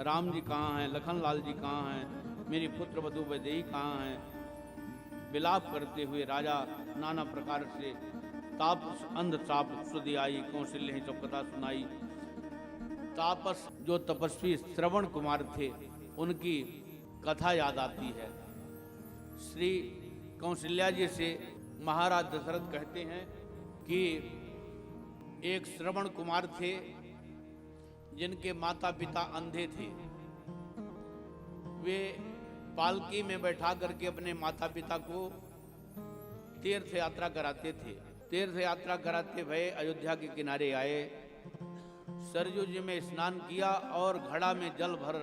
राम जी कहाँ हैं, लखन लाल जी कहाँ हैं, मेरी पुत्र वधू वैदेही कहाँ हैं। विलाप करते हुए राजा नाना प्रकार से ताप अंध ताप सुधि आई, कौशल्य ही सब कथा सुनाई। तापस जो तपस्वी श्रवण कुमार थे उनकी कथा याद आती है। श्री कौशल्या जी से महाराज दशरथ कहते हैं कि एक श्रवण कुमार थे जिनके माता पिता अंधे थे। वे पालकी में बैठा करके अपने माता पिता को तीर्थ यात्रा कराते थे। तीर्थ यात्रा कराते भये अयोध्या के किनारे आए, सरयू जी में स्नान किया और घड़ा में जल भर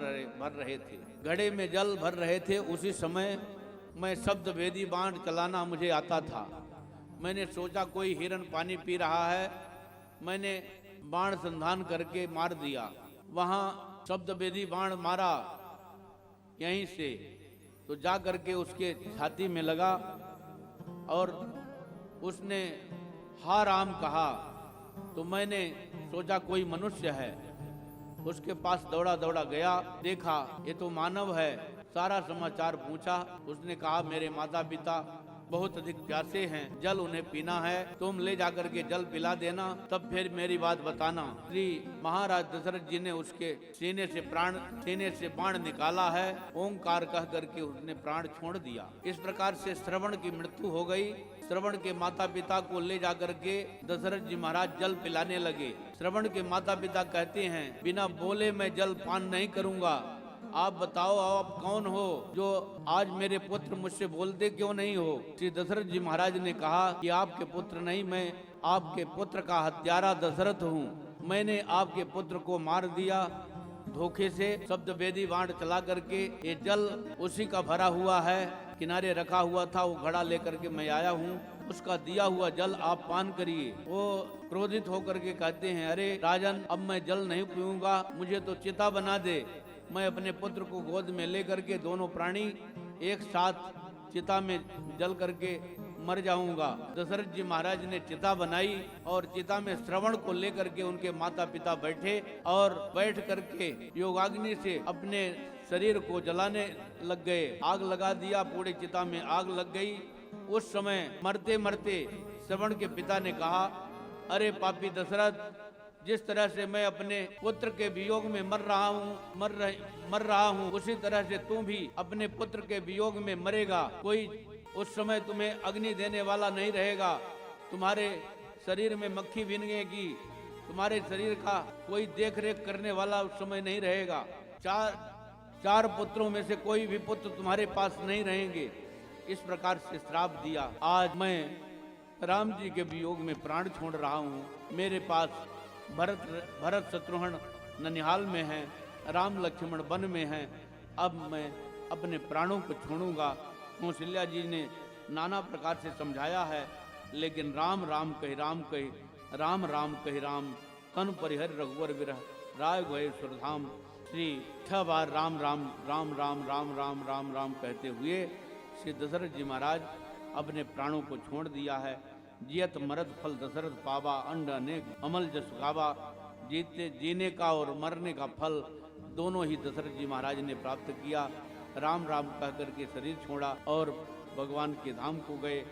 रहे थे। घड़े में जल भर रहे थे, उसी समय मैं शब्द वेदी बाण चलाना मुझे आता था। मैंने सोचा कोई हिरन पानी पी रहा है, मैंने बाण संधान करके मार दिया। वहां शब्द वेदी बाण मारा यहीं से, तो जा करके उसके छाती में लगा और उसने हा राम कहा। तो मैंने सोचा कोई मनुष्य है, उसके पास दौड़ा दौड़ा गया, देखा ये तो मानव है। सारा समाचार पूछा, उसने कहा मेरे माता पिता बहुत अधिक प्यासे हैं, जल उन्हें पीना है, तुम ले जाकर के जल पिला देना, तब फिर मेरी बात बताना। श्री महाराज दशरथ जी ने उसके सीने से बाण निकाला है, ओंकार कह करके उसने प्राण छोड़ दिया। इस प्रकार से श्रवण की मृत्यु हो गई। श्रवण के माता पिता को ले जाकर के दशरथ जी महाराज जल पिलाने लगे। श्रवण के माता पिता कहते हैं बिना बोले मैं जल पान नहीं करूंगा, आप बताओ आप कौन हो जो आज मेरे पुत्र मुझसे बोलते क्यों नहीं हो। श्री दशरथ जी महाराज ने कहा कि आपके पुत्र नहीं, मैं आपके पुत्र का हत्यारा दशरथ हूँ। मैंने आपके पुत्र को मार दिया धोखे से, शब्द वेदी बाण चला करके। ये जल उसी का भरा हुआ है, किनारे रखा हुआ था, वो घड़ा लेकर के मैं आया हूँ, उसका दिया हुआ जल आप पान करिए। वो क्रोधित होकर के कहते हैं अरे राजन, अब मैं जल नहीं पीऊंगा, मुझे तो चिता बना दे। मैं अपने पुत्र को गोद में लेकर के दोनों प्राणी एक साथ चिता में जल करके मर जाऊंगा। दशरथ जी महाराज ने चिता बनाई और चिता में श्रवण को लेकर के उनके माता पिता बैठे और बैठ करके योगाग्नि से अपने शरीर को जलाने लग गए। आग लगा दिया, पूरे चिता में आग लग गई। उस समय मरते मरते श्रवण के पिता ने कहा अरे पापी दशरथ, जिस तरह से मैं अपने पुत्र के वियोग में मर रहा हूँ, उसी तरह से तू भी अपने पुत्र के वियोग में मरेगा। कोई उस समय तुम्हें अग्नि देने वाला नहीं रहेगा, तुम्हारे शरीर में मक्खी भिनगेगी, तुम्हारे शरीर का कोई देख रेख करने वाला उस समय नहीं रहेगा। चार पुत्रों में से कोई भी पुत्र तुम्हारे पास नहीं रहेंगे। इस प्रकार से श्राप दिया। आज मैं राम जी के वियोग में प्राण छोड़ रहा हूँ। मेरे पास भरत शत्रुघ्न ननिहाल में हैं, राम लक्ष्मण वन में हैं। अब मैं अपने प्राणों को छोड़ूंगा। कौशल्या जी ने नाना प्रकार से समझाया है, लेकिन राम राम कहि राम कहि, राम राम कहि राम, तन परिहर रघुवर विरह राय गए सुरधाम। श्री 6 बार राम राम राम राम राम राम राम राम कहते हुए श्री दशरथ जी महाराज अपने प्राणों को छोड़ दिया है। जियत मरद फल दशरथ पावा, अंड अनेक अमल जस गावा। जीने का और मरने का फल दोनों ही दशरथ जी महाराज ने प्राप्त किया। राम राम कह करके शरीर छोड़ा और भगवान के धाम को गए।